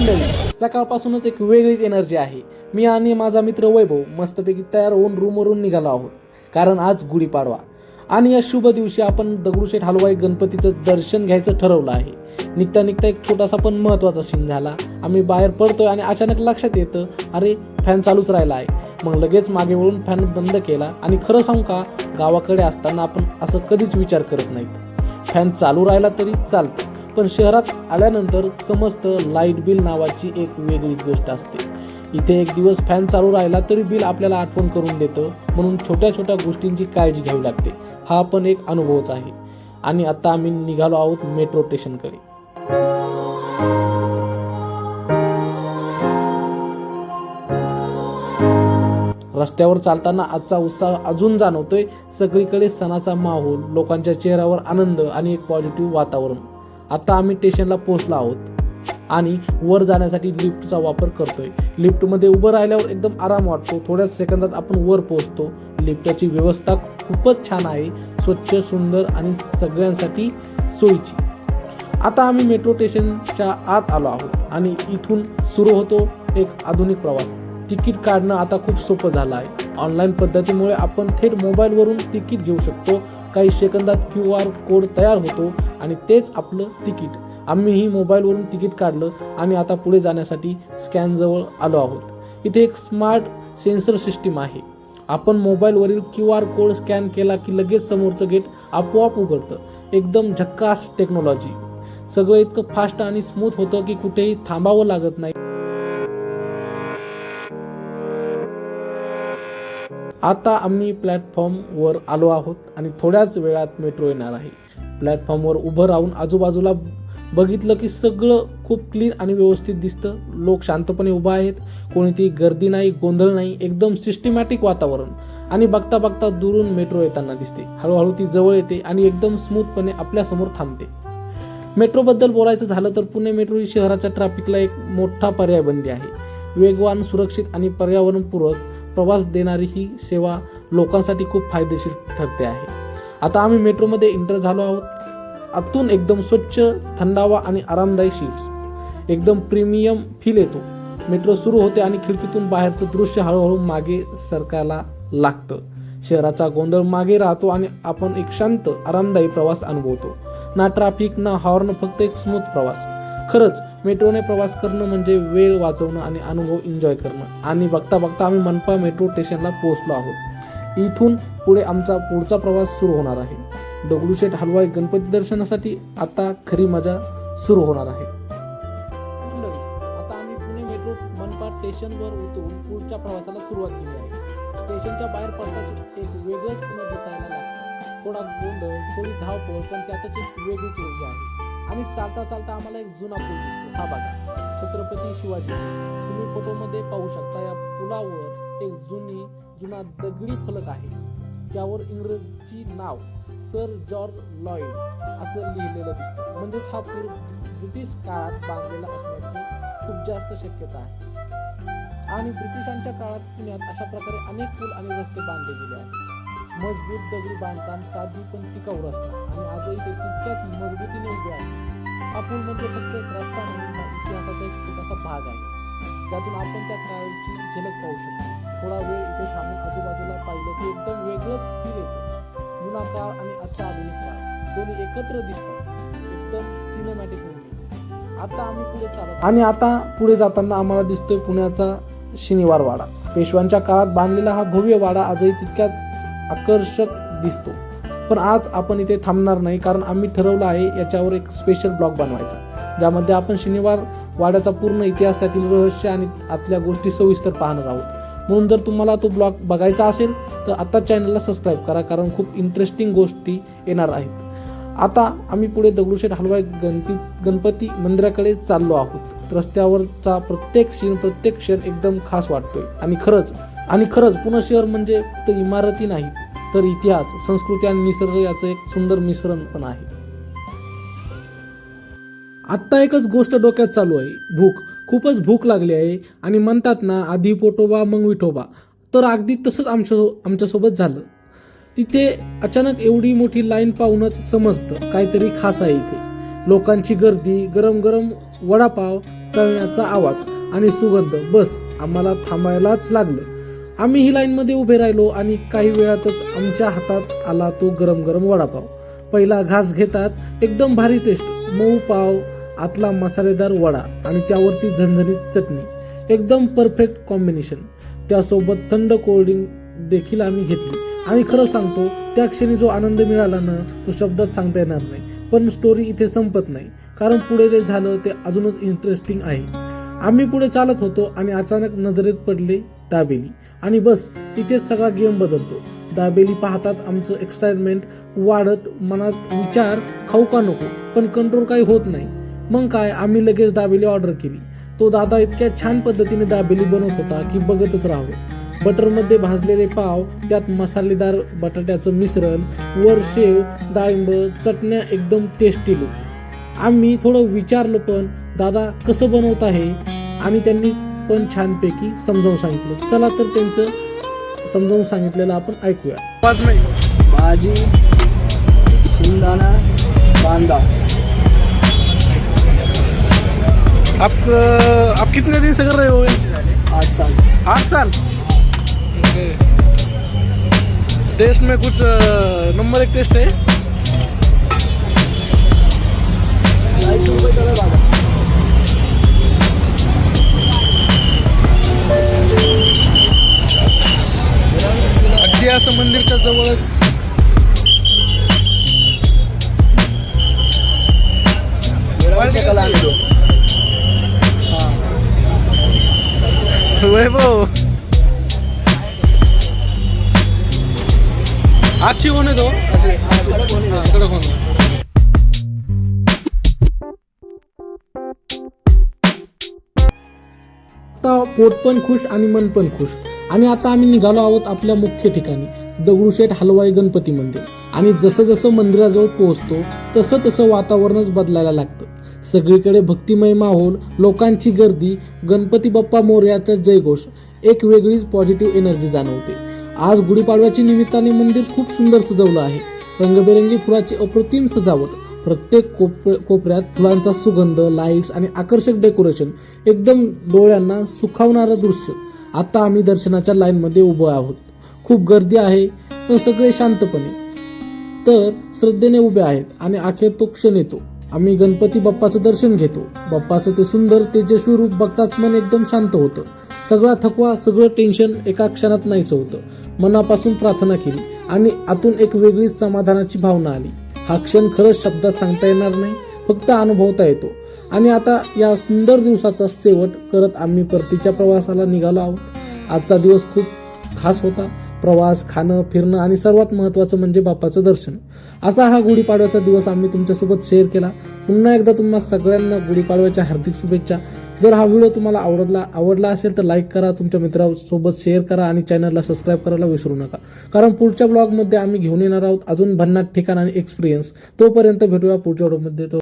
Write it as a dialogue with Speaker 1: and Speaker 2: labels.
Speaker 1: मंडळी, सकाळपासूनच एक वेगळीच एनर्जी आहे. मी आणि माझा मित्र वैभव मस्तपैकी तयार होऊन रूमवरून निघालो आहोत, कारण आज गुढीपाडवा आणि या शुभ दिवशी आपण दगडूशेठ हलवाई गणपतीचं दर्शन घ्यायचं ठरवलं आहे. निघता निघता एक छोटासा पण महत्त्वाचा सीन झाला. आम्ही बाहेर पडतोय आणि अचानक लक्षात येतं, अरे फॅन चालूच राहिला आहे. मग लगेच मागे वळून फॅन बंद केला. आणि खरं सांगू का, गावाकडे असताना आपण असं कधीच विचार करत नाहीत, फॅन चालू राहिला तरी चालतं, पण शहरात आल्यानंतर समजतं लाईट बिल नावाची एक वेगळीच गोष्ट असते. इथे एक दिवस फॅन चालू राहिला तरी बिल आपल्याला आठवण करून देतं. म्हणून छोट्या छोट्या गोष्टींची काळजी घ्यावी लागते. हा पण एक अनुभवच आहे. आणि आता आम्ही निघालो आहोत मेट्रो स्टेशनकडे. रस्त्यावर चालताना आजचा उत्साह अजून जाणवतोय. सगळीकडे सणाचा माहोल, लोकांच्या चेहऱ्यावर आनंद आणि एक पॉझिटिव्ह वातावरण. आता आम्ही स्टेशनला पोहोचलो आहोत आणि वर जाण्यासाठी लिफ्टचा वापर करतोय. लिफ्टमध्ये उभं राहिल्यावर एकदम आराम वाटतो. थोड्याच सेकंदात आपण वर पोहोचतो. लिफ्टची व्यवस्था खूपच छान आहे, स्वच्छ, सुंदर आणि सगळ्यांसाठी सोयीची. आता आम्ही मेट्रो स्टेशनच्या आत आलो आहोत आणि इथून सुरू होतो एक आधुनिक प्रवास. तिकीट काढणं आता खूप सोपं झालं आहे. ऑनलाईन पद्धतीमुळे आपण थेट मोबाईलवरून तिकीट घेऊ शकतो. काही सेकंदात QR कोड तयार होतो आणि तेच आपलं तिकीट. आम्हीही मोबाईलवरून तिकीट काढलं आणि आता पुढे जाण्यासाठी स्कॅनजवळ आलो आहोत. इथे एक स्मार्ट सेन्सर सिस्टीम आहे. आपण मोबाईलवरील QR कोड स्कॅन केला की लगेच समोरचं गेट आपोआप उघडतं. एकदम झक्कास टेक्नॉलॉजी. सगळं इतकं फास्ट आणि स्मूथ होतं की कुठेही थांबावं लागत नाही. आता आम्ही प्लॅटफॉर्मवर आलो आहोत आणि थोड्याच वेळात मेट्रो येणार आहे. प्लॅटफॉर्मवर उभं राहून आजूबाजूला बघितलं की सगळं खूप क्लीन आणि व्यवस्थित दिसतं. लोक शांतपणे उभा आहेत. कोणतीही गर्दी नाही, गोंधळ नाही. एकदम सिस्टमॅटिक वातावरण. आणि बघता बघता दुरून मेट्रो येताना दिसते. हळूहळू ती जवळ येते आणि एकदम स्मूथपणे आपल्यासमोर थांबते. मेट्रोबद्दल बोलायचं झालं तर पुणे मेट्रो ही शहराच्या ट्रॅफिकला एक मोठा पर्याय बनली आहे. वेगवान, सुरक्षित आणि पर्यावरणपूरक प्रवास देणारी ही सेवा लोकांसाठी खूप फायदेशीर ठरते आहे. आता आम्ही मेट्रोमध्ये एंटर झालो आहोत. आतून एकदम स्वच्छ, थंडावा आणि आरामदायी सीट्स. एकदम प्रीमियम फील येतो. मेट्रो सुरू होते आणि खिडकीतून बाहेरचं दृश्य हळूहळू मागे सरकायला लागतं. शहराचा गोंधळ मागे राहतो आणि आपण एक शांत, आरामदायी प्रवास अनुभवतो. ना ट्रॅफिक, ना हॉर्न, फक्त एक स्मूथ प्रवास. खरंच मेट्रोने प्रवास करणं म्हणजे वेळ वाचवणं आणि अनुभव एन्जॉय करणं. आणि बघता बघता आम्ही मनपा मेट्रो स्टेशनला पोहोचलो आहोत. इथून पुढे आमचा पुढचा प्रवास सुरू होणार आहे. दगडूशेठ हलवाई गणपती दर्शनासाठी आता खरी मजा सुरू होणार आहे. आता आम्ही पुणे मेट्रो मनपा स्टेशनवर उतरून पुढच्या प्रवासाला सुरुवात केली आहे. स्टेशनच्या बाहेर पडताच एक वेगळंच पुणे दिसायला लागतं. थोडा गोंधळ, थोडी धावपळ, पण त्यातच एक वेगळीच ऊर्जा आहे. आणि चालता चालता आम्हाला एक जुना पूल दिसतो. हा बघा, छत्रपती शिवाजी. तुम्ही फोटोमध्ये पाहू शकता. या पुलावर एक जुना दगडी फलक आहे, ज्यावर इंग्रजी नाव सर जॉर्ज लॉईड असं लिहिलेलं दिसतं. म्हणजेच हा पूल ब्रिटिश काळात बांधलेला असण्याची खूप जास्त शक्यता आहे. आणि ब्रिटिशांच्या काळात पुण्यात अशा प्रकारे अनेक पूल आणि रस्ते बांधले गेले आहेत. मजबूत दगडी बांधकाम, साधी पण टिकाऊ रचना, आणि आजही ते तितक्याच मजबूतीने उभे आहे. हा पूल म्हणजे फक्त एक रस्ता नाही, तर इतिहासाचा एक छोटासा भाग आहे, ज्यातून आपण त्या काळाची झलक पाहू शकतो. थोडा वेळ इथे थांबून आजूबाजूला पाहिलं की एकदम वेगळंच फील येतं. जुना काळ आणि आजचा आधुनिक काळ दोन्ही एकत्र दिसतात. एकदम सिनेमॅटिक मूव्ही. आता पुढे जाताना आम्हाला दिसतोय पुण्याचा शनिवार वाडा. पेशव्यांच्या काळात बांधलेला हा भव्य वाडा आजही तितक्याच आकर्षक दिसतो. पण आज आपण इथे थांबणार नाही, कारण आम्ही ठरवलं आहे याच्यावर एक स्पेशल ब्लॉग बनवायचा, ज्यामध्ये आपण शनिवार वाड्याचा पूर्ण इतिहास, त्यातील रहस्य आणि आतल्या गोष्टी सविस्तर पाहणार आहोत. म्हणून जर तुम्हाला तो ब्लॉग बघायचा असेल तर आता चॅनलला सबस्क्राईब करा, कारण खूप इंटरेस्टिंग गोष्टी येणार आहेत. आता आम्ही पुढे दगडूशेठ हलवाई गणपती मंदिराकडे चाललो आहोत. रस्त्यावरचा प्रत्येक सीन, प्रत्येक क्षण एकदम खास वाटतोय. आणि खरंच पुणे शहर म्हणजे फक्त इमारती नाही, तर इतिहास, संस्कृती आणि निसर्ग याचं एक सुंदर मिश्रण पण आहे. आत्ता एकच गोष्ट डोक्यात चालू आहे, खूपच भूक लागली आहे. आणि म्हणतात ना, आधी पोटोबा मग विठोबा, तर अगदी तसंच आमच्यासोबत झालं. तिथे अचानक एवढी मोठी लाईन पाहूनच समजतं काहीतरी खास आहे इथे. लोकांची गर्दी, गरम गरम वडापाव, तळण्याचा आवाज आणि सुगंध. बस आम्हाला थांबायलाच लागलं. आम्ही ही लाईनमध्ये उभे राहिलो आणि काही वेळातच आमच्या हातात आला तो गरम गरम वडापाव. पहिला घास घेताच एकदम भारी टेस्ट, मऊ पाव, आतला मसालेदार वडा आणि त्यावरती झणझणीत चटणी, एकदम परफेक्ट कॉम्बिनेशन. त्यासोबत थंड कोल्ड्रिंक देखील आम्ही घेतली आणि खरं सांगतो त्या क्षणी जो आनंद मिळाला ना तो शब्दात सांगता येणार नाही. पण स्टोरी इथे संपत नाही, कारण पुढे जे झालं ते अजूनच इंटरेस्टिंग आहे. आम्ही पुढे चालत होतो आणि अचानक नजरेत पडले दाबेली आणि बस इथेच सगळा गेम बदलतो. दाबेली पाहताच आमचं एक्साइटमेंट वाढत, मनात विचार खाऊ का नको, पण कंट्रोल काही होत नाही. मग काय, आम्ही लगेच दाबेली ऑर्डर केली. तो दादा इतक्या छान पद्धतीने दाबेली बनवत होता की बघतच राहावं. बटरमध्ये भाजलेले पाव, त्यात मसालेदार बटाट्याचं मिश्रण, वर शेव, डाळिंब, चटण्या, एकदम टेस्टी लुक. आम्ही थोडं विचारलं पण दादा कसं बनवत आहे, आणि त्यांनी पण छानपैकी समजावून सांगितलं. चला तर त्यांचं समजावून सांगितलेलं आपण ऐकूया.
Speaker 2: भाजी, शेंगदाणा, कांदा.
Speaker 1: आप कितने दिन से कर रहे हो?
Speaker 2: 8 साल.
Speaker 1: 8 साल. टेस्ट में कुछ नंबर 1 टेस्ट है.
Speaker 2: 250 रुपये का दादा.
Speaker 1: अगदी असं मंदिरच्या जवळच वैभव अच्छी होने दो. कडक होने. आता पोट पण खुश आणि मन पण खुश. आणि आता आम्ही निघालो आहोत आपल्या मुख्य ठिकाणी, दगडूशेठ हलवाई गणपती मंदिर. आणि जसं जसं मंदिराजवळ पोहोचतो तसं तसं वातावरणच बदलायला लागतं. सगळीकडे भक्तिमय माहोल, लोकांची गर्दी, गणपती बाप्पा मोरयाचा जयघोष, एक वेगळीच पॉझिटिव्ह एनर्जी जाणवते. आज गुढीपाडव्याच्या निमित्ताने मंदिर खूप सुंदर सजवलं आहे. रंगबेरंगी फुलाची अप्रतिम सजावट, प्रत्येक कोपऱ्यात फुलांचा सुगंध, लाईट्स आणि आकर्षक डेकोरेशन, एकदम डोळ्यांना सुखावणारं दृश्य. आता आम्ही दर्शनाच्या लाईनमध्ये उभे आहोत. खूप गर्दी आहे, पण सगळे शांतपणे तर श्रद्धेने उभे आहेत. आणि अखेर तो क्षण येतो. आम्ही गणपती बाप्पाचं दर्शन घेतो. बाप्पाचं ते सुंदर तेजस्वी रूप बघताच मन एकदम शांत होतं. सगळा थकवा, सगळं टेन्शन एका क्षणात नाहीसं होतं. मनापासून प्रार्थना केली आणि आतून एक वेगळीच समाधानाची भावना आली. हा क्षण खरंच शब्दात सांगता येणार नाही, फक्त अनुभवता येतो. आणि आता या सुंदर दिवसाचा शेवट करत आम्ही परतीच्या प्रवासाला निघालो आहोत. आजचा दिवस खूप खास होता. प्रवास, खाणं, फिरणं आणि सर्वात महत्त्वाचं म्हणजे बाप्पाचं दर्शन. असा हा गुढीपाडव्याचा दिवस आम्ही तुमच्यासोबत शेअर केला. पुन्हा एकदा तुम्हा सगळ्यांना गुढीपाडव्याच्या हार्दिक शुभेच्छा. जर हा व्हिडिओ तुम्हाला आवडला असेल तर लाईक करा, तुमच्या मित्रांसोबत शेअर करा आणि चॅनलला सबस्क्राईब करायला विसरू नका. कारण पुढच्या ब्लॉगमध्ये आम्ही घेऊन येणार आहोत अजून भन्नाट ठिकाण आणि एक्सपिरियन्स. तोपर्यंत भेटूया पुढच्या व्हिडिओमध्ये.